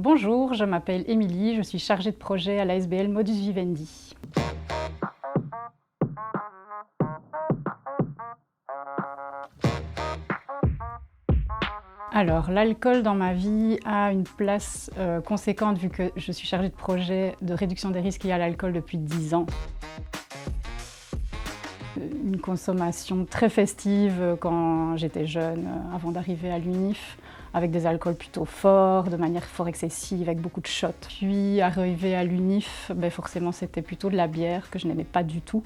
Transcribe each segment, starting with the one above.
Bonjour, je m'appelle Émilie, je suis chargée de projet à l'ASBL Modus Vivendi. Alors, l'alcool dans ma vie a une place conséquente vu que je suis chargée de projet de réduction des risques liés à l'alcool depuis 10 ans. Une consommation très festive quand j'étais jeune, avant d'arriver à l'UNIF, avec des alcools plutôt forts, de manière fort excessive, avec beaucoup de shots. Puis, arrivé à l'UNIF, forcément c'était plutôt de la bière que je n'aimais pas du tout,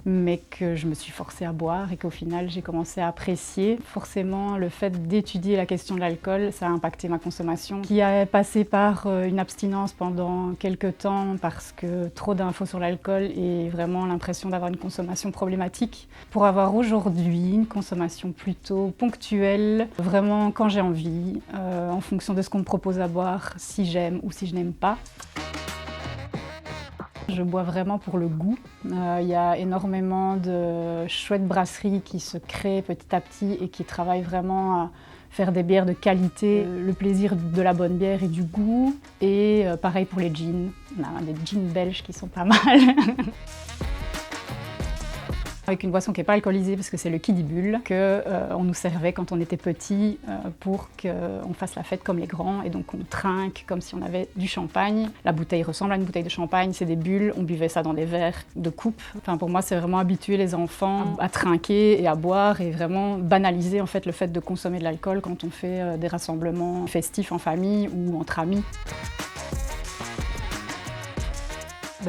mais que je me suis forcée à boire et qu'au final j'ai commencé à apprécier. Forcément, le fait d'étudier la question de l'alcool, ça a impacté ma consommation, qui a passé par une abstinence pendant quelques temps parce que trop d'infos sur l'alcool et vraiment l'impression d'avoir une consommation problématique, pour avoir aujourd'hui une consommation plutôt ponctuelle, vraiment quand j'ai envie, en fonction de ce qu'on me propose à boire, si j'aime ou si je n'aime pas. Je bois vraiment pour le goût. Il y a énormément de chouettes brasseries qui se créent petit à petit et qui travaillent vraiment à faire des bières de qualité, le plaisir de la bonne bière et du goût. Et pareil pour les gins. On a des gins belges qui sont pas mal. Avec une boisson qui n'est pas alcoolisée parce que c'est le Kiddy-Bull qu'on nous servait quand on était petit pour qu'on fasse la fête comme les grands et donc on trinque comme si on avait du champagne. La bouteille ressemble à une bouteille de champagne, c'est des bulles, on buvait ça dans des verres de coupe. Enfin, pour moi, c'est vraiment habituer les enfants à trinquer et à boire et vraiment banaliser en fait, le fait de consommer de l'alcool quand on fait des rassemblements festifs en famille ou entre amis.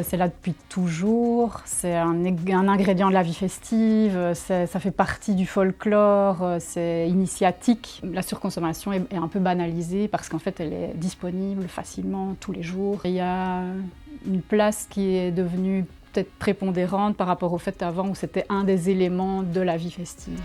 C'est là depuis toujours, c'est un ingrédient de la vie festive, ça fait partie du folklore, c'est initiatique. La surconsommation est un peu banalisée parce qu'en fait elle est disponible facilement tous les jours. Il y a une place qui est devenue peut-être prépondérante par rapport au fait avant où c'était un des éléments de la vie festive.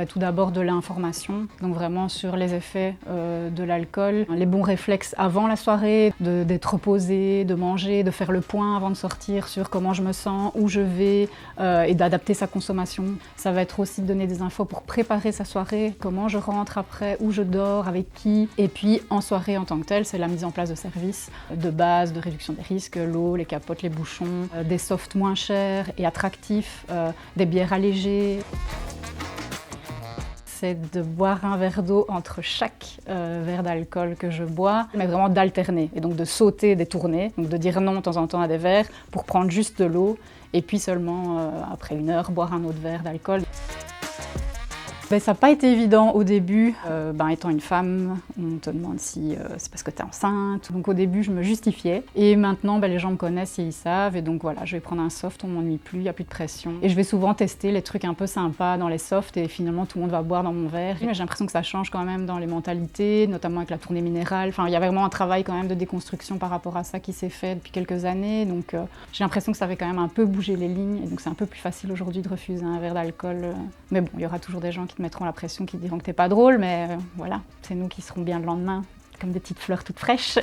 Tout d'abord de l'information, donc vraiment sur les effets de l'alcool, les bons réflexes avant la soirée, d'être posé, de manger, de faire le point avant de sortir sur comment je me sens, où je vais et d'adapter sa consommation. Ça va être aussi de donner des infos pour préparer sa soirée, comment je rentre après, où je dors, avec qui. Et puis en soirée en tant que telle, c'est la mise en place de services de base, de réduction des risques, l'eau, les capotes, les bouchons, des softs moins chers et attractifs, des bières allégées. C'est de boire un verre d'eau entre chaque verre d'alcool que je bois, mais vraiment d'alterner et donc de sauter des tournées, donc de dire non de temps en temps à des verres pour prendre juste de l'eau et puis seulement après 1 heure boire un autre verre d'alcool. Ça n'a pas été évident au début. Étant une femme, on te demande si c'est parce que tu es enceinte. Donc au début, je me justifiais. Et maintenant, les gens me connaissent et ils savent. Et donc voilà, je vais prendre un soft, on ne m'ennuie plus, il n'y a plus de pression. Et je vais souvent tester les trucs un peu sympas dans les softs et finalement tout le monde va boire dans mon verre. Mais j'ai l'impression que ça change quand même dans les mentalités, notamment avec la tournée minérale. Enfin, il y a vraiment un travail quand même de déconstruction par rapport à ça qui s'est fait depuis quelques années. Donc j'ai l'impression que ça avait quand même un peu bougé les lignes. Et donc c'est un peu plus facile aujourd'hui de refuser un verre d'alcool. Mais bon, il y aura toujours des gens qui te mettront la pression, qui diront que t'es pas drôle, mais voilà, c'est nous qui serons bien le lendemain, comme des petites fleurs toutes fraîches.